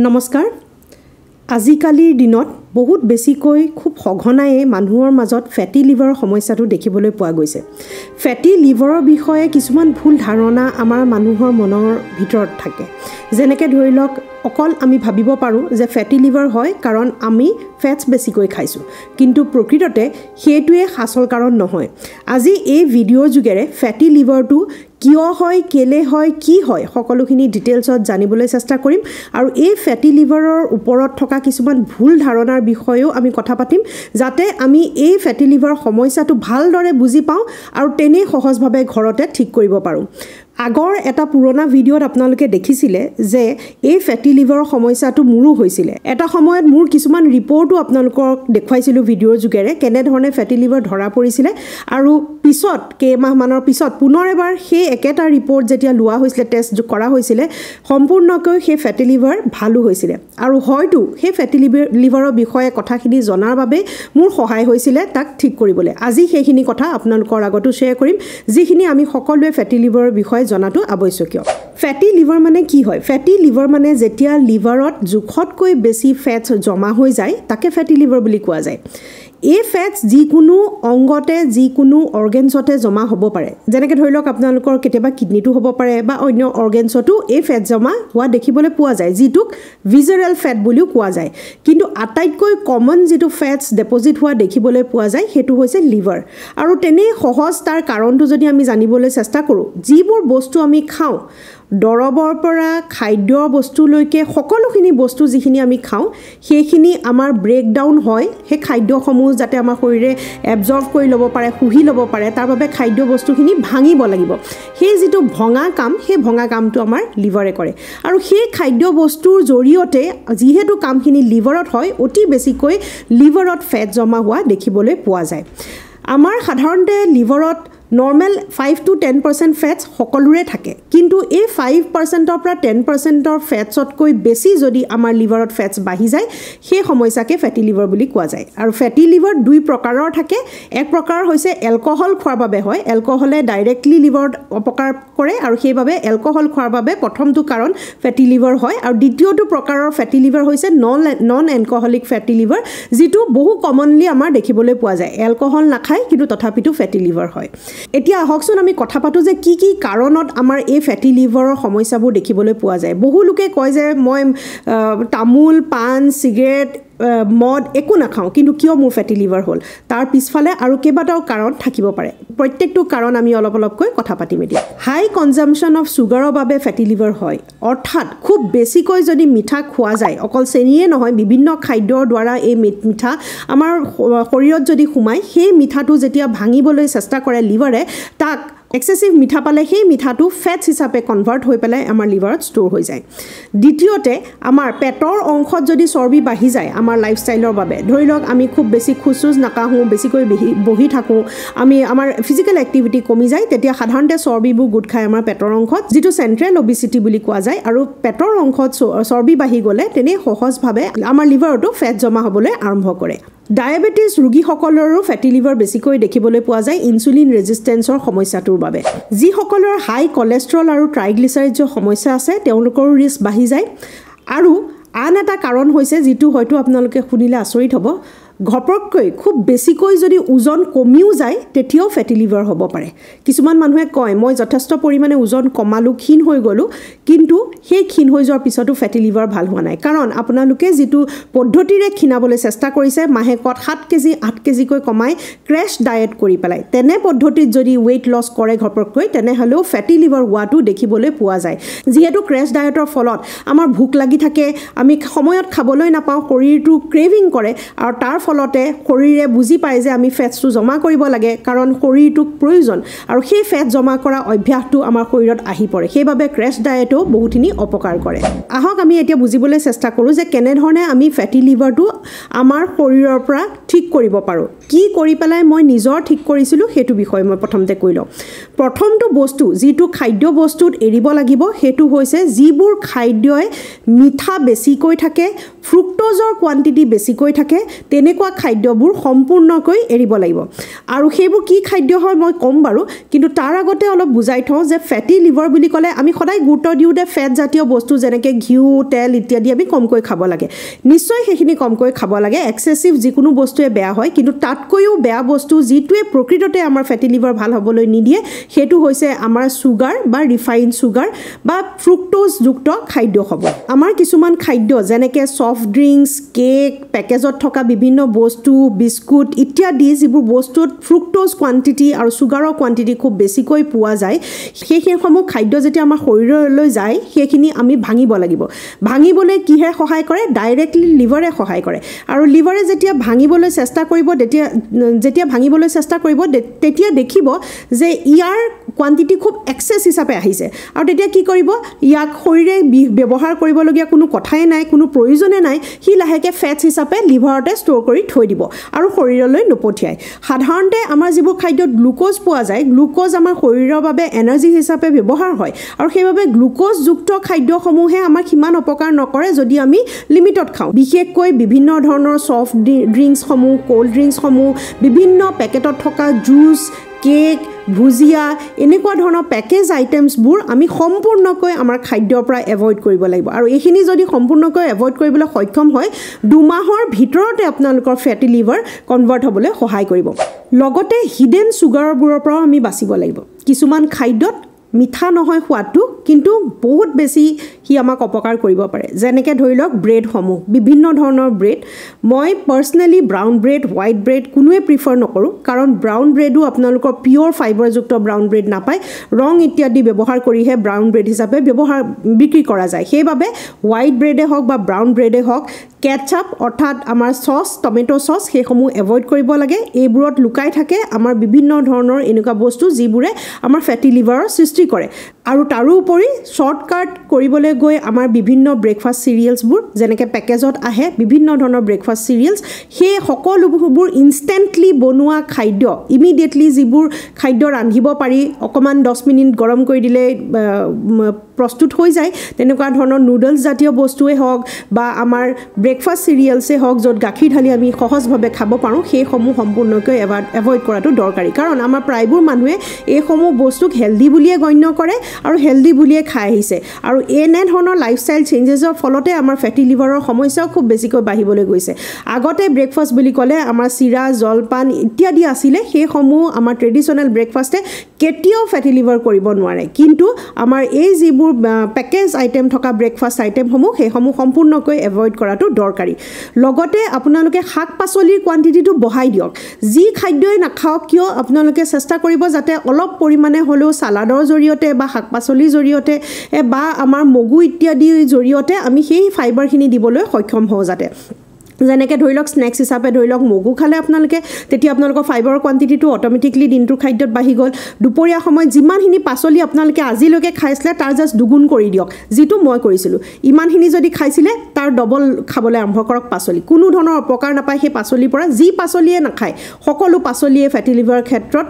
নমস্কাৰ আজিকালিৰ দিনত বহুত বেছিকৈ খুব সঘনাই মানুহৰ মাজত ফেটি লিভাৰৰ সমস্যাটো দেখিবলৈ পোৱা গৈছে ফেটি লিভাৰৰ বিষয়ে কিছুমান ভুল ধাৰণা আমাৰ মানুহৰ মনৰ ভিতৰত থাকে যেনেকৈ ধৰি লওক অকল আমি ভাবিব পাৰোঁ যে ফেটি লিভাৰ হয় কাৰণ আমি ফেটছ বেছিকৈ খাইছোঁ কিন্তু প্ৰকৃততে সেইটোৱে আচল কাৰণ নহয় আজি এই ভিডিঅ'ৰ যোগেৰে ফেটি লিভাৰটো কিয় হয় কেলে হয় কি হয় সকলোখিনি ডিটেইলছত জানিবলৈ চেষ্টা কৰিম আৰু এই ফেটি লিভাৰৰ ওপৰত থকা কিছুমান ভুল ধাৰণাৰ বিষয়েও আমি কথা পাতিম যাতে আমি এই ফেটি লিভাৰ সমস্যাটো ভালদৰে বুজি পাওঁ আৰু তেনে সহজভাৱে ঘৰতে ঠিক কৰিব পাৰোঁ আগৰ এটা পুৰণা ভিডিঅ'ত আপোনালোকে দেখিছিলে যে এই ফেটি লিভাৰৰ সমস্যাটো মোৰো হৈছিলে এটা সময়ত মোৰ কিছুমান ৰিপৰ্টো আপোনালোকক দেখুৱাইছিলোঁ ভিডিঅ'ৰ যোগেৰে কেনেধৰণে ফেটি লিভাৰ ধৰা পৰিছিলে আৰু পিছত কেইমাহমানৰ পিছত পুনৰ এবাৰ সেই একেটা ৰিপৰ্ট যেতিয়া লোৱা হৈছিলে টেষ্ট কৰা হৈছিলে সম্পূৰ্ণকৈ সেই ফেটি লিভাৰ ভালো হৈছিলে আৰু হয়তো সেই ফেটি লিভাৰৰ বিষয়ে কথাখিনি জনাৰ বাবে মোৰ সহায় হৈছিলে তাক ঠিক কৰিবলৈ আজি সেইখিনি কথা আপোনালোকৰ আগতো শ্বেয়াৰ কৰিম যিখিনি আমি সকলোৱে ফেটি লিভাৰৰ বিষয়ে জনাটো আৱশ্যকীয় ফেটি লিভাৰ মানে কি হয় ফেটি লিভাৰ মানে যেতিয়া লিভাৰত জোখতকৈ বেছি ফেটছ জমা হৈ যায় তাকে ফেটি লিভাৰ বুলি কোৱা যায় এই ফেটছ যিকোনো অংগতে যিকোনো অৰ্গেনছতে জমা হ'ব পাৰে যেনেকৈ ধৰি লওক আপোনালোকৰ কেতিয়াবা কিডনিটো হ'ব পাৰে বা অন্য অৰ্গেনছতো এই ফেট জমা হোৱা দেখিবলৈ পোৱা যায় যিটোক ভিজাৰেল ফেট বুলিও কোৱা যায় কিন্তু আটাইতকৈ কমন যিটো ফেটছ ডেপজিট হোৱা দেখিবলৈ পোৱা যায় সেইটো হৈছে লিভাৰ আৰু তেনে সহজ তাৰ কাৰণটো যদি আমি জানিবলৈ চেষ্টা কৰোঁ যিবোৰ বস্তু আমি খাওঁ দৰবৰ পৰা খাদ্য বস্তুলৈকে সকলোখিনি বস্তু যিখিনি আমি খাওঁ সেইখিনি আমাৰ ব্ৰেকডাউন হয় সেই খাদ্যসমূহ যাতে আমাৰ শৰীৰে এবজৰ্ব কৰি ল'ব পাৰে শুহি ল'ব পাৰে তাৰ বাবে খাদ্য বস্তুখিনি ভাঙিব লাগিব সেই যিটো ভঙা কাম সেই ভঙা কামটো আমাৰ লিভাৰে কৰে আৰু সেই খাদ্য বস্তুৰ জৰিয়তে যিহেতু কামখিনি লিভাৰত হয় অতি বেছিকৈ লিভাৰত ফেট জমা হোৱা দেখিবলৈ পোৱা যায় আমাৰ সাধাৰণতে লিভাৰত নৰ্মেল 5 to 10% ফেটছ সকলোৰে থাকে কিন্তু এই 5%ৰ পৰা 10%ৰ ফেটছতকৈ বেছি যদি আমাৰ লিভাৰত ফেটছ বাঢ়ি যায় সেই সমস্যাকে ফেটি লিভাৰ বুলি কোৱা যায় আৰু ফেটি লিভাৰ দুই প্ৰকাৰৰ থাকে এক প্ৰকাৰ হৈছে এলকহল খোৱাৰ বাবে হয় এলকহলে ডাইৰেক্টলি লিভাৰত অপকাৰ কৰে আৰু সেইবাবে এলকহল খোৱাৰ বাবে প্ৰথমটো কাৰণ ফেটি লিভাৰ হয় আৰু দ্বিতীয়টো প্ৰকাৰৰ ফেটি লিভাৰ হৈছে নন এলকহলিক ফেটি লিভাৰ যিটো বহু কমনলি আমাৰ দেখিবলৈ পোৱা যায় এলকহল নাখায় কিন্তু তথাপিতো ফেটি লিভাৰ হয় এতিয়া আহকচোন আমি কথা পাতোঁ যে কি কাৰণত আমাৰ এই ফেটি লিভাৰৰ সমস্যাবোৰ দেখিবলৈ পোৱা যায় বহু লোকে কয় যে মই তামোল পাণ চিগাৰেট মদ একো নাখাওঁ কিন্তু কিয় মোৰ ফেটি লিভাৰ হ'ল তাৰ পিছফালে আৰু কেইবাটাও কাৰণ থাকিব পাৰে প্ৰত্যেকটো কাৰণ আমি অলপকৈ কথা পাতিম এতিয়া হাই কনজাম্পশ্যন অফ চুগাৰৰ বাবে ফেটি লিভাৰ হয় অৰ্থাৎ খুব বেছিকৈ যদি মিঠা খোৱা যায় অকল চেনিয়ে নহয় বিভিন্ন খাদ্যৰ দ্বাৰা এই মিঠা আমাৰ শৰীৰত যদি সোমায় সেই মিঠাটো যেতিয়া ভাঙিবলৈ চেষ্টা কৰে লিভাৰে তাক এক্সেছিভ মিঠা পালে সেই মিঠাটো ফেটছ হিচাপে কনভাৰ্ট হৈ পেলাই আমাৰ লিভাৰত ষ্ট'ৰ হৈ যায় দ্বিতীয়তে আমাৰ পেটৰ অংশত যদি চৰ্বি বাঢ়ি যায় আমাৰ লাইফষ্টাইলৰ বাবে ধৰি লওক আমি খুব বেছি খোজ নাকাঢ়োঁ বেছিকৈ বহি থাকোঁ আমাৰ ফিজিকেল এক্টিভিটি কমি যায় তেতিয়া সাধাৰণতে চৰ্বিবোৰ গোট খায় আমাৰ পেটৰ অংশত যিটো চেণ্ট্ৰেল অবিচিটি বুলি কোৱা যায় আৰু পেটৰ অংশত চৰ্বি বাঢ়ি গ'লে তেনে সহজভাৱে আমাৰ লিভাৰতো ফেট জমা হ'বলৈ আৰম্ভ কৰে ডায়েবেটিছ ৰোগীসকলৰো ফেটি লিভাৰ বেছিকৈ দেখিবলৈ পোৱা যায় ইনচুলিন ৰেজিষ্টেঞ্চৰ সমস্যাটোৰ বাবে যিসকলৰ হাই কলেষ্ট্ৰল আৰু ট্ৰাইগ্লিচাৰাইডৰ সমস্যা আছে তেওঁলোকৰো ৰিস্ক বাঢ়ি যায় আৰু আন এটা কাৰণ হৈছে যিটো হয়তো আপোনালোকে শুনিলে আচৰিত হ'ব ঘপককৈ খুব বেছিকৈ যদি ওজন কমিও যায় তেতিয়াও ফেটি লিভাৰ হ'ব পাৰে কিছুমান মানুহে কয় মই যথেষ্ট পৰিমাণে ওজন কমালোঁ ক্ষীণ হৈ গ'লোঁ কিন্তু সেই ক্ষীণ হৈ যোৱাৰ পিছতো ফেটি লিভাৰ ভাল হোৱা নাই কাৰণ আপোনালোকে যিটো পদ্ধতিৰে ক্ষীণাবলৈ চেষ্টা কৰিছে মাহেকত 7 কেজি 8 কেজিকৈ কমাই ক্ৰেছ ডায়েট কৰি পেলাই তেনে পদ্ধতিত যদি ৱেইট লছ কৰে ঘপককৈ তেনেহ'লেও ফেটি লিভাৰ হোৱাটো দেখিবলৈ পোৱা যায় যিহেতু ক্ৰেছ ডায়েটৰ ফলত আমাৰ ভোক লাগি থাকে আমি সময়ত খাবলৈ নাপাওঁ শৰীৰটো ক্ৰেভিং কৰে আৰু তাৰ ফলতে শৰীৰে বুজি পায় যে আমি ফেটছটো জমা কৰিব লাগে কাৰণ শৰীৰটোক প্ৰয়োজন আৰু সেই ফেট জমা কৰা অভ্যাসটো আমাৰ শৰীৰত আহি পৰে সেইবাবে ক্ৰেছ ডায়েটেও বহুখিনি অপকাৰ কৰে আহক আমি এতিয়া বুজিবলৈ চেষ্টা কৰোঁ যে কেনেধৰণে আমি ফেটি লিভাৰটো আমাৰ শৰীৰৰ পৰা ঠিক কৰিব পাৰোঁ কি কৰি পেলাই মই নিজৰ ঠিক কৰিছিলোঁ সেইটো বিষয়ে মই প্ৰথমতে কৈ লওঁ প্ৰথমটো বস্তু যিটো খাদ্য বস্তুত এৰিব লাগিব সেইটো হৈছে যিবোৰ খাদ্যই মিঠা বেছিকৈ থাকে ফ্ৰুক্টোজৰ কোৱান্টিটি বেছিকৈ থাকে তেনেকুৱা এনেকুৱা খাদ্যবোৰ সম্পূৰ্ণকৈ এৰিব লাগিব আৰু সেইবোৰ কি খাদ্য হয় মই ক'ম বাৰু কিন্তু তাৰ আগতে অলপ বুজাই থওঁ যে ফেটি লিভাৰ বুলি ক'লে আমি সদায় গুৰুত্ব দিওঁ যে ফেট জাতীয় বস্তু যেনেকৈ ঘিউ তেল ইত্যাদি আমি কমকৈ খাব লাগে নিশ্চয় সেইখিনি কমকৈ খাব লাগে এক্সেছিভ যিকোনো বস্তুৱে বেয়া হয় কিন্তু তাতকৈও বেয়া বস্তু যিটোৱে প্ৰকৃততে আমাৰ ফেটি লিভাৰ ভাল হ'বলৈ নিদিয়ে সেইটো হৈছে আমাৰ চুগাৰ বা ৰিফাইন চুগাৰ বা ফ্ৰুক্টোজযুক্ত খাদ্য হ'ব আমাৰ কিছুমান খাদ্য যেনেকৈ ছফ্ট ড্ৰিংকছ কেক পেকেজত থকা বিভিন্ন বস্তু বিস্কুট ইত্যাদি যিবোৰ বস্তুত ফ্ৰুক্টোজ কোৱান্টিটি আৰু চুগাৰৰ কোৱান্টিটি খুব বেছিকৈ পোৱা যায় সেইসমূহ খাদ্য যেতিয়া আমাৰ শৰীৰলৈ যায় সেইখিনি আমি ভাঙিব লাগিব ভাঙিবলৈ কিহে সহায় কৰে ডাইৰেক্টলি লিভাৰে সহায় কৰে আৰু লিভাৰে যেতিয়া ভাঙিবলৈ চেষ্টা কৰিব যেতিয়া ভাঙিবলৈ চেষ্টা কৰিব তেতিয়া দেখিব যে ইয়াৰ কোৱান্টিটি খুব এক্সেছ হিচাপে আহিছে আৰু তেতিয়া কি কৰিব ইয়াক শৰীৰে ব্যৱহাৰ কৰিবলগীয়া কোনো কথাই নাই কোনো প্ৰয়োজনে নাই সি লাহেকৈ ফেটছ হিচাপে লিভাৰতে ষ্ট'ৰ কৰি থৈ দিব আৰু শৰীৰলৈ নপঠিয়ায় সাধাৰণতে আমাৰ যিবোৰ খাদ্যত গ্লুক'জ পোৱা যায় গ্লুক'জ আমাৰ শৰীৰৰ বাবে এনাৰ্জি হিচাপে ব্যৱহাৰ হয় আৰু সেইবাবে গ্লুক'জযুক্ত খাদ্যসমূহে আমাক সিমান অপকাৰ নকৰে যদি আমি লিমিটত খাওঁ বিশেষকৈ বিভিন্ন ধৰণৰ ছফ্ট ড্ৰিংকছসমূহ ক'ল্ড ড্ৰিংকছসমূহ বিভিন্ন পেকেটত থকা জুচ কেক ভুজিয়া এনেকুৱা ধৰণৰ পেকেজ আইটেমছবোৰ আমি সম্পূৰ্ণকৈ আমাৰ খাদ্যৰ পৰা এভইড কৰিব লাগিব আৰু এইখিনি যদি সম্পূৰ্ণকৈ এভইড কৰিবলৈ সক্ষম হয় 2 মাহৰ ভিতৰতে আপোনালোকৰ ফেটি লিভাৰ কনভাৰ্ট হ'বলৈ সহায় কৰিব লগতে হিডেন চুগাৰবোৰৰ পৰাও আমি বাচিব লাগিব কিছুমান খাদ্যত মিঠা নহয় সোৱাদটো কিন্তু বহুত বেছি হি আমাক অপকাৰ কৰিব পাৰে যেনেকৈ ধৰি লওক ব্ৰেডসমূহ বিভিন্ন ধৰণৰ ব্ৰেড মই personally brown bread white bread কোনোৱে প্ৰিফাৰ নকৰোঁ কাৰণ ব্ৰাউন ব্ৰেডো আপোনালোকৰ পিয়ৰ ফাইবাৰযুক্ত ব্ৰাউন ব্ৰেড নাপায় ৰং ইত্যাদি ব্যৱহাৰ কৰিহে ব্ৰাউন ব্ৰেড হিচাপে বিক্ৰী কৰা যায় সেইবাবে হোৱাইট ব্ৰেডে হওক বা ব্ৰাউন ব্ৰেডে হওক কেটচাপ অৰ্থাৎ আমাৰ চচ টমেটো চচ সেইসমূহ এভইড কৰিব লাগে এইবোৰত লুকাই থাকে আমাৰ বিভিন্ন ধৰণৰ এনেকুৱা বস্তু যিবোৰে আমাৰ ফেটি লিভাৰৰ সৃষ্টি কৰে আৰু তাৰোপৰি শৰ্টকাট কৰিবলৈ গৈ আমাৰ বিভিন্ন ব্ৰেকফাষ্ট চিৰিয়েলছবোৰ যেনেকৈ পেকেজত আহে বিভিন্ন ধৰণৰ ব্ৰেকফাষ্ট চিৰিয়েলছ সেই সকলোবোৰ ইনষ্টেণ্টলি বনোৱা খাদ্য ইমিডিয়েটলি যিবোৰ খাদ্য ৰান্ধিব পাৰি অকণমান 10 মিনিট গৰম কৰি দিলে প্ৰস্তুত হৈ যায় তেনেকুৱা ধৰণৰ নুডলছ জাতীয় বস্তুৱে হওক বা আমাৰ ব্ৰেকফাষ্ট চিৰিয়েলছে হওক য'ত গাখীৰ ঢালি আমি সহজভাৱে খাব পাৰোঁ সেইসমূহ সম্পূৰ্ণকৈ এভইড কৰাটো দৰকাৰী কাৰণ আমাৰ প্ৰায়বোৰ মানুহে এইসমূহ বস্তুক হেল্ডি বুলিয়ে গণ্য কৰে আৰু হেল্ডি বুলিয়ে খাই আহিছে আৰু এনেধৰণৰ লাইফষ্টাইল চেঞ্জেছৰ ফলতে আমাৰ ফেটি লিভাৰৰ সমস্যাও খুব বেছিকৈ বাঢ়িবলৈ গৈছে আগতে ব্ৰেকফাষ্ট বুলি ক'লে আমাৰ চিৰা জলপান ইত্যাদি আছিলে সেইসমূহ আমাৰ ট্ৰেডিশ্যনেল ব্ৰেকফাষ্টে কেতিয়াও ফেটি লিভাৰ কৰিব নোৱাৰে কিন্তু আমাৰ এই যিবোৰ পেকেজ আইটেম থকা ব্ৰেকফাষ্ট আইটেমসমূহ সেইসমূহ সম্পূৰ্ণকৈ এভইড কৰাটো দৰকাৰী লগতে আপোনালোকে শাক পাচলিৰ কোৱান্টিটিটো বঢ়াই দিয়ক যি খাদ্যই নাখাওক কিয় আপোনালোকে চেষ্টা কৰিব যাতে অলপ পৰিমাণে হ'লেও সালাডৰ জৰিয়তে বা শাক পাচলিৰ জৰিয়তে বা আমাৰ মগু ইত্যাদিৰ জৰিয়তে আমি সেই ফাইবাৰখিনি দিবলৈ সক্ষম হওঁ যাতে যেনেকৈ ধৰি লওক স্নেক্স হিচাপে ধৰি লওক মগু খালে আপোনালোকে তেতিয়া আপোনালোকৰ ফাইবাৰৰ কোৱান্টিটিটো অট'মেটিকলি দিনটোৰ খাদ্যত বাঢ়ি গ'ল দুপৰীয়া সময়ত যিমানখিনি পাচলি আপোনালোকে আজিলৈকে খাইছিলে তাৰ জাষ্ট দুগুণ কৰি দিয়ক যিটো মই কৰিছিলোঁ ইমানখিনি যদি খাইছিলে তাৰ ডবল খাবলৈ আৰম্ভ কৰক পাচলি কোনো ধৰণৰ অপকাৰ নাপায় সেই পাচলিৰ পৰা যি পাচলিয়ে নাখায় সকলো পাচলিয়ে ফেটি লিভাৰৰ ক্ষেত্ৰত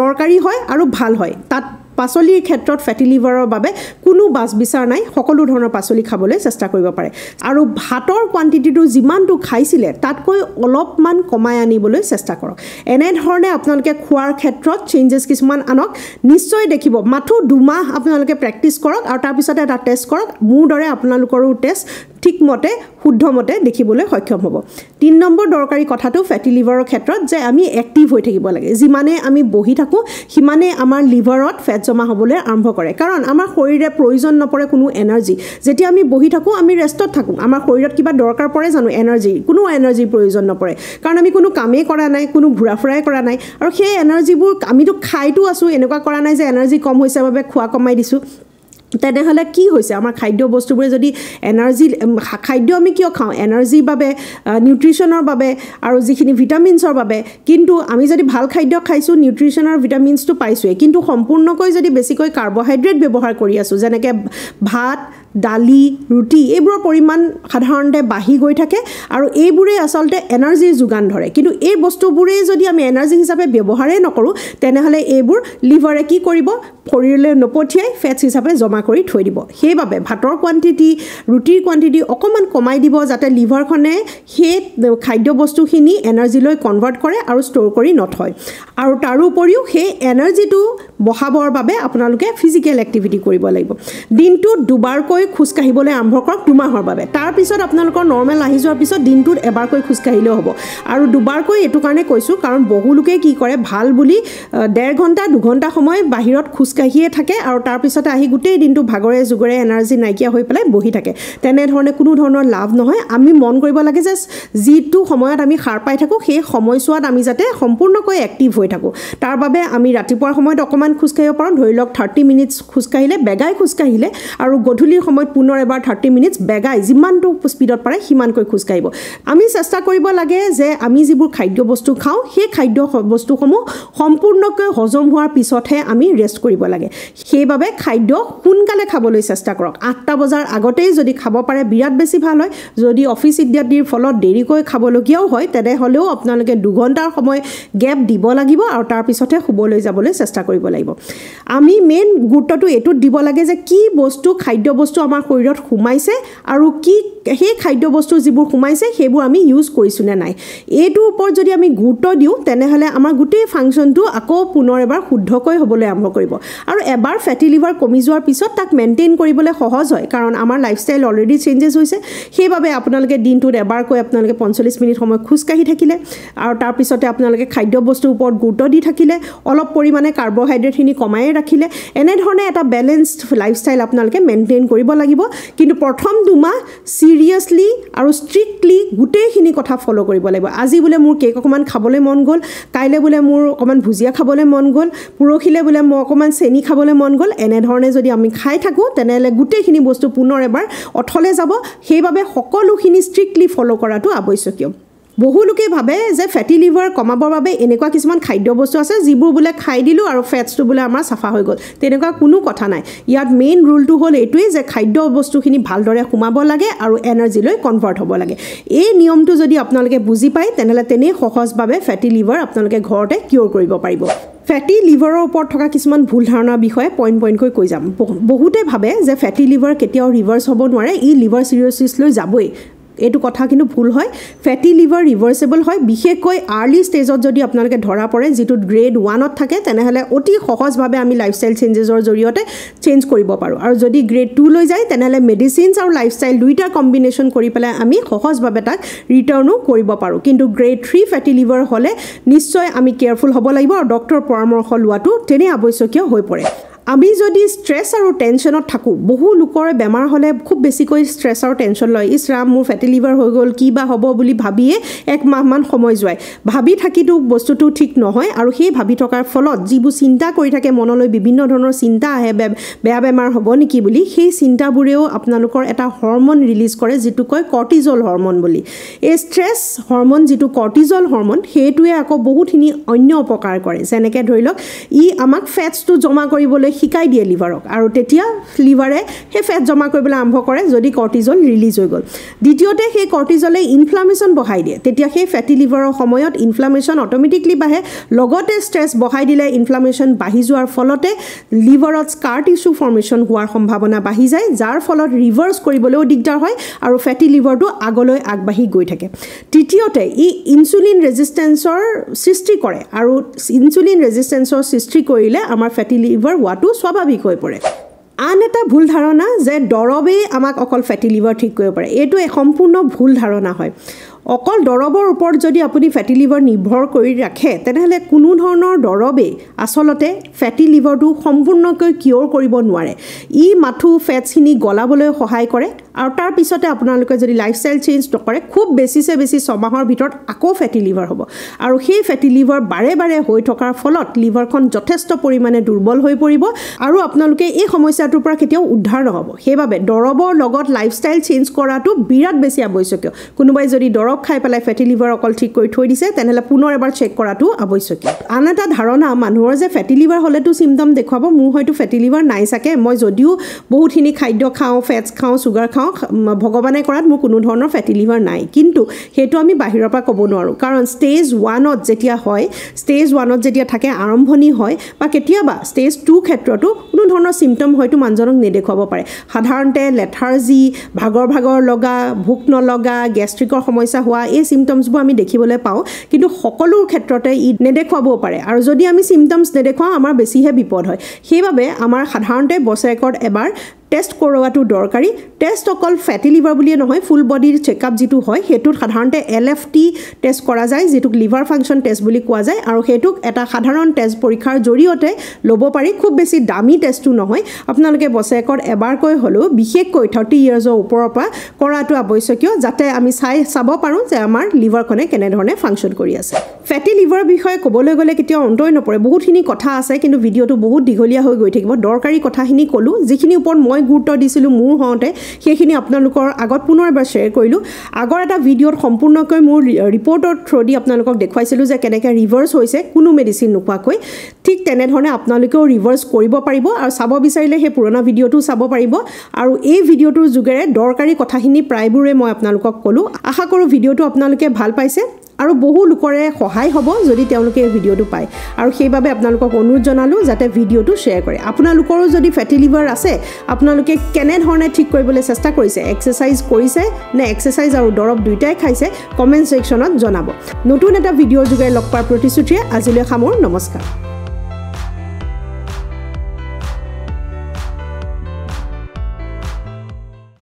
দৰকাৰী হয় আৰু ভাল হয় তাত পাচলিৰ ক্ষেত্ৰত ফেটি লিভাৰৰ বাবে কোনো বাছ বিচাৰ নাই সকলো ধৰণৰ পাচলি খাবলৈ চেষ্টা কৰিব পাৰে আৰু ভাতৰ কোৱান্টিটিটো যিমানটো খাইছিলে তাতকৈ অলপমান কমাই আনিবলৈ চেষ্টা কৰক এনেধৰণে আপোনালোকে খোৱাৰ ক্ষেত্ৰত চেঞ্জেছ কিছুমান আনক নিশ্চয় দেখিব মাথো 2 মাহ আপোনালোকে প্ৰেক্টিছ কৰক আৰু তাৰপিছতে এটা টেষ্ট কৰক মোৰ দৰে আপোনালোকৰো টেষ্ট ঠিকমতে শুদ্ধমতে দেখিবলৈ সক্ষম হ'ব 3 নম্বৰ দৰকাৰী কথাটো ফেটি লিভাৰৰ ক্ষেত্ৰত যে আমি এক্টিভ হৈ থাকিব লাগে যিমানে আমি বহি থাকোঁ সিমানে আমাৰ লিভাৰত ফেট জমা হ'বলৈ আৰম্ভ কৰে কাৰণ আমাৰ শৰীৰে প্ৰয়োজন নপৰে কোনো এনাৰ্জি যেতিয়া আমি বহি থাকোঁ আমি ৰেষ্টত থাকোঁ আমাৰ শৰীৰত কিবা দৰকাৰ পৰে জানো এনাৰ্জি কোনো এনাৰ্জিৰ প্ৰয়োজন নপৰে কাৰণ আমি কোনো কামেই কৰা নাই কোনো ঘূৰা ফুৰাই কৰা নাই আৰু সেই এনাৰ্জিবোৰ আমিতো খাইতো আছোঁ এনেকুৱা কৰা নাই যে এনাৰ্জি কম হৈছে বাবে খোৱা কমাই দিছোঁ তেনেহ'লে কি হৈছে আমাৰ খাদ্য বস্তুবোৰে যদি এনাৰ্জি খাদ্য আমি কিয় খাওঁ এনাৰ্জিৰ বাবে নিউট্ৰিশ্যনৰ বাবে আৰু যিখিনি ভিটামিনছৰ বাবে কিন্তু আমি যদি ভাল খাদ্য খাইছোঁ নিউট্ৰিশ্যনৰ ভিটামিনছটো পাইছোঁৱে কিন্তু সম্পূৰ্ণকৈ যদি বেছিকৈ কাৰ্বহাইড্ৰেট ব্যৱহাৰ কৰি আছোঁ যেনেকৈ ভাত দালি ৰুটি এইবোৰৰ পৰিমাণ সাধাৰণতে বাঢ়ি গৈ থাকে আৰু এইবোৰে আচলতে এনাৰ্জিৰ যোগান ধৰে কিন্তু এই বস্তুবোৰে যদি আমি এনাৰ্জি হিচাপে ব্যৱহাৰেই নকৰোঁ তেনেহ'লে এইবোৰ লিভাৰে কি কৰিব শৰীৰলৈ নপঠিয়াই ফেটছ হিচাপে জমা কৰি থৈ দিব সেইবাবে ভাতৰ কোৱান্টিটি ৰুটিৰ কোৱান্টিটি অকণমান কমাই দিব যাতে লিভাৰখনে সেই খাদ্যবস্তুখিনি এনাৰ্জিলৈ কনভাৰ্ট কৰে আৰু ষ্ট'ৰ কৰি নথয় আৰু তাৰোপৰিও সেই এনাৰ্জিটো বঢ়াবৰ বাবে আপোনালোকে ফিজিকেল এক্টিভিটি কৰিব লাগিব দিনটোত দুবাৰকৈ খোজকাঢ়িবলৈ আৰম্ভ কৰক 2 মাহৰ বাবে তাৰপিছত আপোনালোকৰ নৰ্মেল আহি যোৱাৰ পিছত দিনটোত এবাৰকৈ খোজকাঢ়িলেও হ'ব আৰু দুবাৰকৈ এইটো কাৰণে কৈছোঁ কাৰণ বহু লোকে কি কৰে ভাল বুলি 1.5 ঘণ্টা 2 ঘণ্টা সময় বাহিৰত খোজকাঢ়িয়ে থাকে আৰু তাৰপিছতে আহি গোটেই দিনটো ভাগৰে জুগৰে এনাৰ্জি নাইকিয়া হৈ পেলাই বহি থাকে তেনেধৰণে কোনো ধৰণৰ লাভ নহয় আমি মন কৰিব লাগে যে যিটো সময়ত আমি সাৰ পাই থাকোঁ সেই সময়ছোৱাত আমি যাতে সম্পূৰ্ণকৈ এক্টিভ হৈ থাকোঁ তাৰ বাবে আমি ৰাতিপুৱাৰ সময়ত অকণমান খোজকাঢ়িব পাৰোঁ ধৰি লওক 30 মিনিটছ খোজকাঢ়িলে বেগাই খোজকাঢ়িলে আৰু গধূলিৰ সময়ত পুনৰ এবাৰ 30 মিনিটছ বেগাই যিমানটো স্পীডত পাৰে সিমানকৈ খোজকাঢ়িব আমি চেষ্টা কৰিব লাগে যে আমি যিবোৰ খাদ্য বস্তু খাওঁ সেই খাদ্য বস্তুসমূহ সম্পূৰ্ণকৈ হজম হোৱাৰ পিছতহে আমি ৰেষ্ট কৰিব লাগে সেইবাবে খাদ্য সোনকালে খাবলৈ চেষ্টা কৰক 8টা বজাৰ আগতেই যদি খাব পাৰে বিৰাট বেছি ভাল হয় যদি অফিচ ইত্যাদিৰ ফলত দেৰিকৈ খাবলগীয়াও হয় তেনেহ'লেও আপোনালোকে 2 ঘণ্টাৰ সময় গেপ দিব লাগিব আৰু তাৰপিছতহে শুবলৈ যাবলৈ চেষ্টা কৰিব লাগিব আমি মেইন গুৰুত্বটো এইটোত দিব লাগে যে কি বস্তু খাদ্য বস্তু আমাৰ শৰীৰত সোমাইছে আৰু কি সেই খাদ্য বস্তু যিবোৰ সোমাইছে সেইবোৰ আমি ইউজ কৰিছোঁ নে নাই এইটোৰ ওপৰত যদি আমি গুৰুত্ব দিওঁ তেনেহ'লে আমাৰ গোটেই ফাংচনটো আকৌ পুনৰ এবাৰ শুদ্ধকৈ হ'বলৈ আৰম্ভ কৰিব আৰু এবাৰ ফেটি লিভাৰ কমি যোৱাৰ পিছত তাক মেইনটেইন কৰিবলৈ সহজ হয় কাৰণ আমাৰ লাইফষ্টাইল অলৰেডি চেঞ্জেছ হৈছে সেইবাবে আপোনালোকে দিনটোত এবাৰকৈ আপোনালোকে 45 মিনিট সময় খোজকাঢ়ি থাকিলে আৰু তাৰপিছতে আপোনালোকে খাদ্য বস্তুৰ ওপৰত গুৰুত্ব দি থাকিলে অলপ পৰিমাণে কাৰ্বহাইড্ৰেটখিনি কমাই ৰাখিলে এনেধৰণে এটা বেলেঞ্চড লাইফষ্টাইল আপোনালোকে মেইনটেইন কৰিব লাগিব কিন্তু প্ৰথম 2 মাহ সিৰিয়াছলি আৰু ষ্ট্ৰিক্টলি গোটেইখিনি কথা ফলো কৰিব লাগিব আজি বোলে মোৰ কেক অকমান খাবলৈ মন গ'ল কাইলে বোলে মোৰ অকমান ভুজিয়া খাবলৈ মন গ'ল পুৰখিলে বোলে মই অকমান চেনি খাবলৈ মন গ'ল এনেধৰণে যদি আমি খাই থাকোঁ তেনেহ'লে গোটেইখিনি বস্তু পুনৰ এবাৰ অথলে যাব সেইবাবে সকলোখিনি ষ্ট্ৰিক্টলি ফলো কৰাটো আৱশ্যকীয় বহু লোকে ভাবে যে ফেটি লিভাৰ কমাবৰ বাবে এনেকুৱা কিছুমান খাদ্য বস্তু আছে যিবোৰ বোলে খাই দিলোঁ আৰু ফেটছটো বোলে আমাৰ চাফা হৈ গ'ল তেনেকুৱা কোনো কথা নাই ইয়াত মেইন ৰুলটো হ'ল এইটোৱেই যে খাদ্য বস্তুখিনি ভালদৰে সোমাব লাগে আৰু এনাৰ্জিলৈ কনভাৰ্ট হ'ব লাগে এই নিয়মটো যদি আপোনালোকে বুজি পায় তেনেহ'লে তেনেই সহজভাৱে ফেটি লিভাৰ আপোনালোকে ঘৰতে কিয়ৰ কৰিব পাৰিব ফেটি লিভাৰৰ ওপৰত থকা কিছুমান ভুল ধাৰণাৰ বিষয়ে পইণ্টকৈ কৈ যাম বহুতে ভাবে যে ফেটি লিভাৰ কেতিয়াও ৰিভাৰ্ছ হ'ব নোৱাৰে ই লিভাৰ চিৰ'চিছলৈ যাবই এইটো কথা কিন্তু ভুল হয় ফেটি লিভাৰ ৰিভাৰ্সেবল হয় বিশেষকৈ আৰ্লি ষ্টেজত যদি আপোনালোকে ধৰা পৰে যিটোত গ্ৰেড 1ত থাকে তেনেহ'লে অতি সহজভাৱে আমি লাইফষ্টাইল চেঞ্জেছৰ জৰিয়তে চেঞ্জ কৰিব পাৰোঁ আৰু যদি গ্ৰেড 2 লৈ যায় তেনেহ'লে মেডিচিনছ আৰু লাইফষ্টাইল দুইটা কম্বিনেশ্যন কৰি পেলাই আমি সহজভাৱে তাক ৰিটাৰ্ণো কৰিব পাৰোঁ কিন্তু গ্ৰেড 3 ফেটি লিভাৰ হ'লে নিশ্চয় আমি কেয়াৰফুল হ'ব লাগিব আৰু ডক্টৰৰ পৰামৰ্শ লোৱাটো তেনে আৱশ্যকীয় হৈ পৰে আমি যদি ষ্ট্ৰেছ আৰু টেনশ্যনত থাকোঁ বহু লোকৰে বেমাৰ হ'লে খুব বেছিকৈ ষ্ট্ৰেছ আৰু টেনশ্যন লয় ইছৰাম মোৰ ফেটি লিভাৰ হৈ গ'ল কি বা হ'ব বুলি ভাবিয়ে 1 মাহমান সময় যোৱায় ভাবি থাকিতো বস্তুটো ঠিক নহয় আৰু সেই ভাবি থকাৰ ফলত যিবোৰ চিন্তা কৰি থাকে মনলৈ বিভিন্ন ধৰণৰ চিন্তা আহে বেয়া বেমাৰ হ'ব নেকি বুলি সেই চিন্তাবোৰেও আপোনালোকৰ এটা হৰমন ৰিলিজ কৰে যিটো কয় কৰ্টিজল হৰমন বুলি এই ষ্ট্ৰেছ হৰমন যিটো কৰ্টিজল হৰমন সেইটোৱে আকৌ বহুতখিনি অন্য উপকাৰ কৰে যেনেকৈ ধৰি লওক ই আমাক ফেটছটো জমা কৰিবলৈ শিকাই দিয়ে লিভাৰক আৰু তেতিয়া লিভাৰে সেই ফেট জমা কৰিবলৈ আৰম্ভ কৰে যদি কৰ্টিজল ৰিলিজ হৈ গ'ল দ্বিতীয়তে সেই কৰ্টিজলে ইনফ্লামেশ্যন বঢ়াই দিয়ে তেতিয়া সেই ফেটি লিভাৰৰ সময়ত ইনফ্লামেশ্যন অট'মেটিকলি বাঢ়ে লগতে ষ্ট্ৰেছ বঢ়াই দিলে ইনফ্লামেশ্যন বাঢ়ি যোৱাৰ ফলতে লিভাৰত স্কাৰ টিচু ফৰ্মেশ্যন হোৱাৰ সম্ভাৱনা বাঢ়ি যায় যাৰ ফলত ৰিভাৰ্ছ কৰিবলৈও দিগদাৰ হয় আৰু ফেটি লিভাৰটো আগলৈ আগবাঢ়ি গৈ থাকে তৃতীয়তে ই ইনচুলিন ৰেজিষ্টেঞ্চৰ সৃষ্টি কৰে আৰু ইনচুলিন ৰেজিষ্টেঞ্চৰ সৃষ্টি কৰিলে আমাৰ ফেটি লিভাৰ হোৱাটো স্বাভাৱিক হৈ পৰে আন এটা ভুল ধাৰণা যে দৰৱেই আমাক অকল ফেটি লিভাৰ ঠিক কৰিব পাৰে এইটো সম্পূৰ্ণ ভুল ধাৰণা হয় অকল দৰৱৰ ওপৰত যদি আপুনি ফেটি লিভাৰ নিৰ্ভৰ কৰি ৰাখে তেনেহ'লে কোনো ধৰণৰ দৰৱেই আচলতে ফেটি লিভাৰটো সম্পূৰ্ণকৈ কিয়ৰ কৰিব নোৱাৰে ই মাথো ফেটছখিনি গলাবলৈ সহায় কৰে আৰু তাৰপিছতে আপোনালোকে যদি লাইফষ্টাইল চেঞ্জ নকৰে খুব বেছি 6 মাহৰ ভিতৰত আকৌ ফেটি লিভাৰ হ'ব আৰু সেই ফেটি লিভাৰ বাৰে বাৰে হৈ থকাৰ ফলত লিভাৰখন যথেষ্ট পৰিমাণে দুৰ্বল হৈ পৰিব আৰু আপোনালোকে এই সমস্যাটো সমস্যাটোৰ পৰা কেতিয়াও উদ্ধাৰ নহ'ব সেইবাবে দৰৱৰ লগত লাইফষ্টাইল চেঞ্জ কৰাটো বিৰাট বেছি আৱশ্যকীয় কোনোবাই যদি দৰৱ খাই পেলাই ফেটি লিভাৰ অকল ঠিক কৰি থৈ দিছে তেনেহ'লে পুনৰ এবাৰ চেক কৰাটো আৱশ্যকীয় আন এটা ধাৰণা মানুহৰ যে ফেটি লিভাৰ হ'লেতো চিমটম দেখুৱাব মোৰ হয়তো ফেটি লিভাৰ নাই চাগে মই যদিও বহুতখিনি খাদ্য খাওঁ ফেটছ খাওঁ চুগাৰ খাওঁ ভগৱানে কৰাত মোৰ কোনো ধৰণৰ ফেটি লিভাৰ নাই কিন্তু সেইটো আমি বাহিৰৰ পৰা ক'ব নোৱাৰোঁ কাৰণ ষ্টেজ 1ত যেতিয়া হয় ষ্টেজ 1ত যেতিয়া থাকে আৰম্ভণি হয় বা কেতিয়াবা ষ্টেজ 2 ক্ষেত্ৰতো কোনো ধৰণৰ চিমটম হয়তো মানুহজনক নেদেখুৱাব পাৰে সাধাৰণতে লেথাৰ্জি ভাগৰ লগা ভোক নলগা গেষ্ট্ৰিকৰ সমস্যা হোৱা এই চিমটমছবোৰ আমি দেখিবলৈ পাওঁ কিন্তু সকলো ক্ষেত্ৰতে ই নেদেখুৱাবও পাৰে আৰু যদি আমি চিমটমছ নেদেখুৱাওঁ আমাৰ বেছিহে বিপদ হয় সেইবাবে আমাৰ সাধাৰণতে বছৰেকত এবাৰ টেষ্ট কৰোৱাটো দৰকাৰী টেষ্ট অকল ফেটি লিভাৰ বুলিয়ে নহয় ফুল বডিৰ চেকআপ যিটো হয় হেতুত সাধাৰণতে LFT টেষ্ট কৰা যায় যেটোক লিভাৰ ফাংচন টেষ্ট বুলি কোৱা যায় আৰু হেতুক এটা সাধাৰণ টেষ্ট পৰীক্ষাৰ জৰিয়তে ল'ব পাৰি খুব বেছি দামী টেষ্টটো নহয় আপোনালোকে বছৰেকত এবাৰকৈ হলেও বিশেষকৈ 30 ইয়াৰ্ছৰ ওপৰৰ পৰা কৰাটো আৱশ্যকীয় যাতে আমি চাব পাৰোঁ যে আমাৰ লিভাৰখনে কেনে ধৰণে ফাংচন কৰি আছে ফেটি লিভাৰৰ বিষয়ে ক'বলৈ গ'লে কেতিয়াও অন্তই নপৰে বহুতখিনি কথা আছে কিন্তু ভিডিঅ'টো বহুত দীঘলীয়া হৈ গৈ থাকিব দৰকাৰী কথাখিনি ক'লো যিখিনি ওপৰত মই গুৰুত্ব দিছিলোঁ মোৰ হওঁতে সেইখিনি আপোনালোকৰ আগত পুনৰ এবাৰ শ্বেয়াৰ কৰিলোঁ আগৰ এটা ভিডিঅ'ত সম্পূৰ্ণকৈ মোৰ ৰিপৰ্টৰ থ্ৰু দি আপোনালোকক দেখুৱাইছিলোঁ যে কেনেকৈ ৰিভাৰ্ছ হৈছে কোনো মেডিচিন নোখোৱাকৈ ঠিক তেনেধৰণে আপোনালোকেও ৰিভাৰ্ছ কৰিব পাৰিব আৰু চাব বিচাৰিলে সেই পুৰণা ভিডিঅ'টো চাব পাৰিব আৰু এই ভিডিঅ'টোৰ যোগেৰে দৰকাৰী কথাখিনি প্ৰায়বোৰে মই আপোনালোকক ক'লোঁ আশা কৰোঁ ভিডিঅ'টো আপোনালোকে ভাল পাইছে আৰু বহু লোকৰে সহায় হ'ব যদি তেওঁলোকে এই ভিডিঅ'টো পায় আৰু সেইবাবে আপোনালোকক অনুৰোধ জনালোঁ যাতে ভিডিঅ'টো শ্বেয়াৰ কৰে আপোনালোকৰো যদি ফেটি লিভাৰ আছে আপোনালোকে কেনে ধৰণে ঠিক কৰিবলৈ চেষ্টা কৰিছে এক্সাৰসাইজ কৰিছে নে এক্সাৰসাইজ আৰু দৰৱ দুইটাই খাইছে কমেন্ট সেকশনত জনাব নতুন এটা ভিডিঅ'ৰ যোগে লগ পোৱাৰ প্ৰতিশ্ৰুতিৰে আজিলৈ সামৰো নমস্কাৰ